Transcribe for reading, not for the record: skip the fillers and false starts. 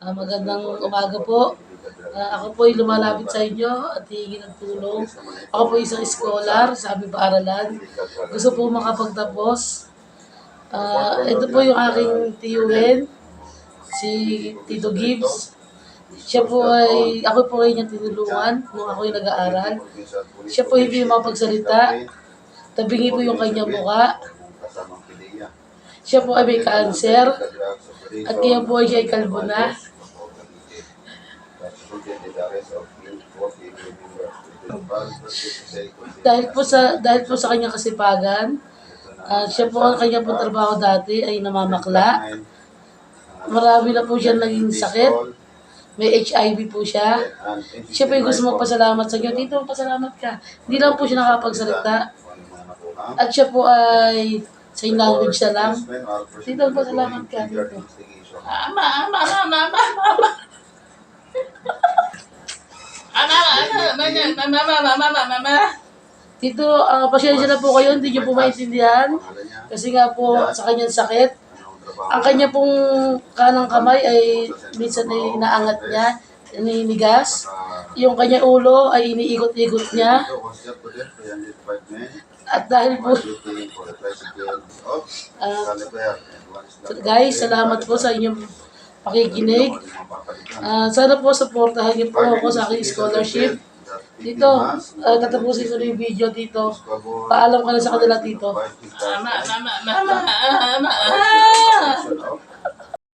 Magandang umaga po. Ako po ay lumalapit sa inyo at hihingi ng tulong. Ako po isang scholar sa aming paaralan. Gusto po makapagtapos. Ito po yung aking tiyuhin, si Tito Gibbs. Ako po ay niyang tinulungan nung ako ay nag-aaral. Siya po hindi mapagsalita. Tabingi po yung kanyang muka. Siya po ay may cancer. At ngayon po ay siya ay kalbo na. Dahil po sa kanyang kasipagan, siya po ang kanyang po trabaho dati ay namamakla. Marami na po siya naging sakit. May HIV po siya. Siya po ay gusto magpasalamat sa inyo. Dito, pasalamat ka. Hindi lang po siya nakapagsalita. At siya po ay sign language na lang. Dito, pasalamat ka. Dito. Dito, pasensya na po kayo, hindi niyo po maintindihan. Kasi nga po, sa kanyang sakit, ang kanya pong kanang kamay ay minsan ay inaangat niya, naninigas. Yung kanya ulo ay iniikot-ikot niya. At dahil po, guys, salamat po sa inyong pakikinig. Sana po supportahan niyo po ako sa aking scholarship. Dito, tatapusin ko na yung video dito. Paalam ka na sa kanila dito.